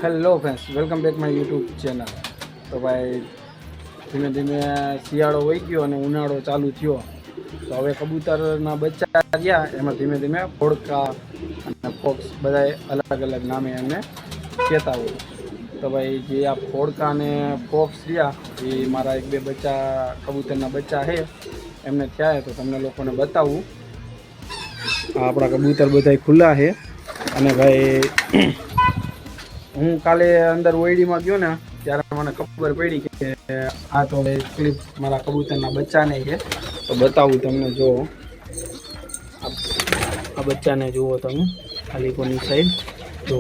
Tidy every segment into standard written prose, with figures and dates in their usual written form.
Hello friends, welcome back my YouTube channel. તો ભાઈ ધીમે ધીમે શિયાળો વહી ગયો અને ઉનાળો ચાલુ થયો. તો હવે કબૂતરના બચ્ચા રહ્યા, એમાં ધીમે ધીમે ફોડકા અને ફોક્સ બધા અલગ અલગ નામે એમને કહેતા હોય. તો ભાઈ જે આ ફોડકા અને ફોક્સ રહ્યા એ મારા એક બે બચ્ચા કબૂતરના બચ્ચા છે, એમને થયા તો તમને લોકોને બતાવું. આપણા કબૂતર બધા ખુલ્લા છે અને ભાઈ હું કાલે અંદર ઓયડીમાં ગયો ને ત્યારે મને ખબર પડી કે આ તો ક્લિપ મારા કબૂતરના બચ્ચાને છે. તો બતાવું તમને, જો આ બચ્ચાને જુઓ તમે, ખાલી કોની સાઈડ જો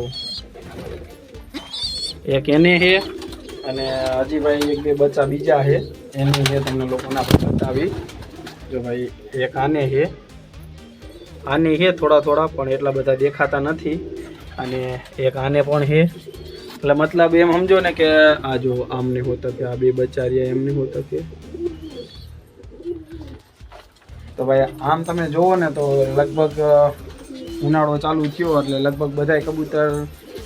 એક એને છે અને હજી ભાઈ એક બે બચ્ચા બીજા છે એની છે, તમને લોકોને આપણે બતાવી. જો ભાઈ એક આને છે થોડા પણ એટલા બધા દેખાતા નથી, અને એક આને પણ છે. એટલે મતલબ એમ સમજો ને કે આ જો આમને હોતા કે આ બે બચ્ચા રહ્યા એમને હોતા કે. તો ભાઈ આમ તમે જુઓ ને તો લગભગ ઉનાળો ચાલુ થયો એટલે લગભગ બધા કબૂતર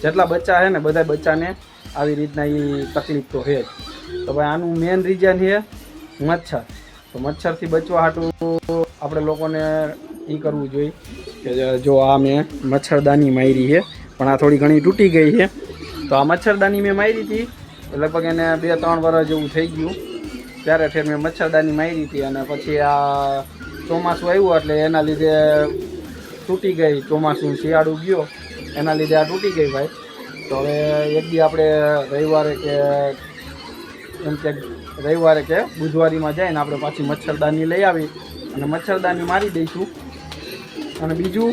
જેટલા બચ્ચા છે ને બધા બચ્ચાને આવી રીતના એ તકલીફ તો છે જ. તો ભાઈ આનું મેઇન રીઝન છે મચ્છર. તો મચ્છરથી બચવા હાટું આપણે લોકોને એ કરવું જોઈએ કે જો આ મેં મચ્છરદાની મારી છે, પણ આ થોડી ઘણી તૂટી ગઈ છે. તો આ મચ્છરદાની મેં મારી હતી લગભગ એને 2-3 વર્ષ જેવું થઈ ગયું, ત્યારે ઠેર મેં મચ્છરદાની મારી હતી. અને પછી આ ચોમાસું આવ્યું એટલે એના લીધે તૂટી ગઈ. ચોમાસું શિયાળું ગયો એના લીધે આ તૂટી ગઈ ભાઈ. તો હવે એક દી આપણે રવિવારે કે બુધવારીમાં જઈને આપણે પાછી મચ્છરદાની લઈ આવી અને મચ્છરદાની મારી દઈશું. અને બીજું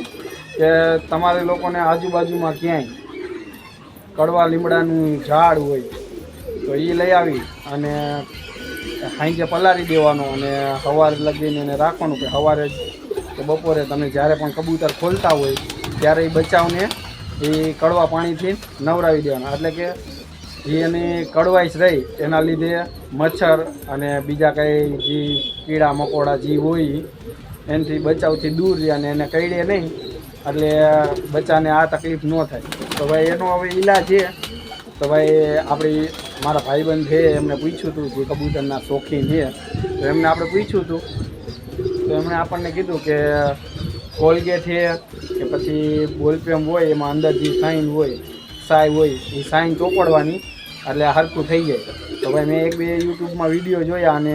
કે તમારે લોકોને આજુબાજુમાં ક્યાંય કડવા લીમડાનું ઝાડ હોય તો એ લઈ આવી અને સાંજે પલાળી દેવાનો અને સવારે લગીને એને રાખવાનું કે સવારે કે બપોરે તમે જ્યારે પણ કબૂતર ખોલતા હોય ત્યારે એ બચાવને એ કડવા પાણીથી નવરાવી દેવાના. એટલે કે જે એની કડવાઈશ રહી એના લીધે મચ્છર અને બીજા કંઈ જે કીડા મકોડા જે હોય એનાથી બચાવથી દૂર રહે અને એને કરડે નહીં, એટલે બચ્ચાને આ તકલીફ ન થાય. તો ભાઈ એનો હવે ઈલાજ છે. તો ભાઈ આપણી મારા ભાઈબંધ છે એમને પૂછ્યું હતું, જે કબૂતરના શોખીન છે, તો એમને આપણે પૂછ્યું હતું. તો એમણે આપણને કીધું કે કોલગેટ છે કે પછી બોલપેમ હોય એમાં અંદર જે સાઈન હોય સાય હોય એ સાઈન ચોપડવાની એટલે હરખું થઈ જાય. તો ભાઈ મેં એક બે યુટ્યુબમાં વિડીયો જોયા અને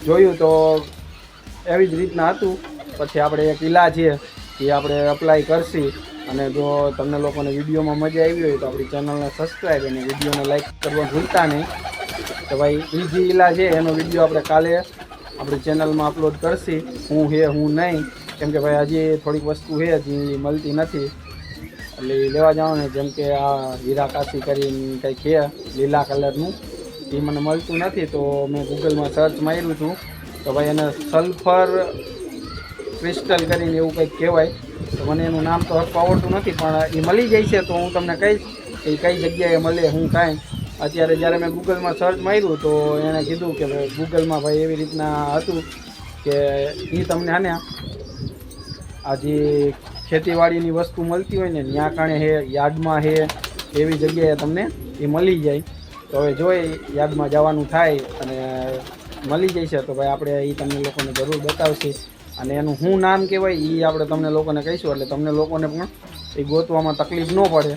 જોયું તો એવી જ રીતના હતું. પછી આપણે એક ઈલાજ છે એ આપણે અપ્લાય કરશી. અને જો તમને લોકોને વિડીયોમાં મજા આવી હોય તો આપણી ચેનલને સબસ્ક્રાઈબ અને વિડીયોને લાઈક કરવા ભૂલતા નહીં. તો ભાઈ એ જે ઈલાજ છે એનો વિડીયો આપણે કાલે આપણી ચેનલમાં અપલોડ કરશી, હું નહીં. કેમ કે ભાઈ હજી થોડીક વસ્તુ છે જે મળતી નથી એટલે લેવા જવાનું. જેમ કે આ હીરા કાશી કરીને કંઈક છે લીલા કલરનું, એ મને મળતું નથી. તો મેં ગૂગલમાં સર્ચ માર્યું હતું. તો ભાઈ એને સલ્ફર ક્રિસ્ટલ કરીને એવું કંઈક કહેવાય. તો મને એનું નામ તો હરખું આવડતું નથી, પણ એ મળી જાય છે તો હું તમને કહીશ કે કઈ જગ્યાએ મળે હું કાંઈ. અત્યારે જ્યારે મેં ગૂગલમાં સર્ચ માર્યું તો એણે કીધું કે ભાઈ ગૂગલમાં ભાઈ એવી રીતના હતું કે એ તમને આને આ જે ખેતીવાડીની વસ્તુ મળતી હોય ને ત્યાં કાણે છે, યાર્ડમાં છે, એવી જગ્યાએ તમને એ મળી જાય. તો હવે જોઈ યાર્ડમાં જવાનું થાય અને મળી જાય છે તો ભાઈ આપણે એ તમને લોકોને જરૂર બતાવશે. અને એનું શું નામ કહેવાય એ આપણે તમને લોકોને કહીશું, એટલે તમને લોકોને પણ એ ગોતવામાં તકલીફ ન પડે.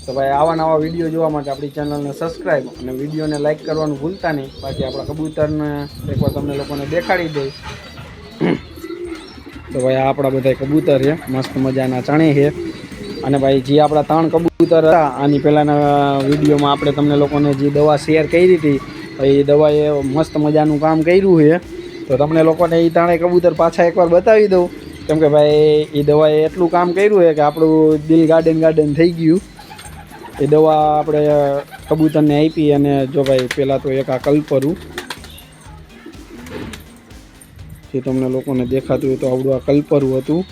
તો ભાઈ આવા નવા વિડીયો જોવા માટે આપણી ચેનલને સબસ્ક્રાઈબ અને વિડીયોને લાઈક કરવાનું ભૂલતા નહીં. બાકી આપણા કબૂતરને એકવાર તમને લોકોને દેખાડી દઈ. તો ભાઈ આ આપણા બધા કબૂતર છે, મસ્ત મજાના ચણે છે. અને ભાઈ જે આપણા 3 કબૂતર હતા આની પહેલાંના વિડીયોમાં આપણે તમને લોકોને જે દવા શેર કરી હતી એ દવાએ મસ્ત મજાનું કામ કર્યું છે. તો તમને લોકોને એ 3 કબૂતર પાછા એકવાર બતાવી દઉં, કેમ કે ભાઈ એ દવાએ એટલું કામ કર્યું છે કે આપણું દિલ ગાર્ડન થઈ ગયું. એ દવા આપણે કબૂતરને આપી. અને જો ભાઈ પહેલાં તો એક આ કલ્પરું, જે તમને લોકોને દેખાતું હોય તો આવડું આ કલ્પરું હતું.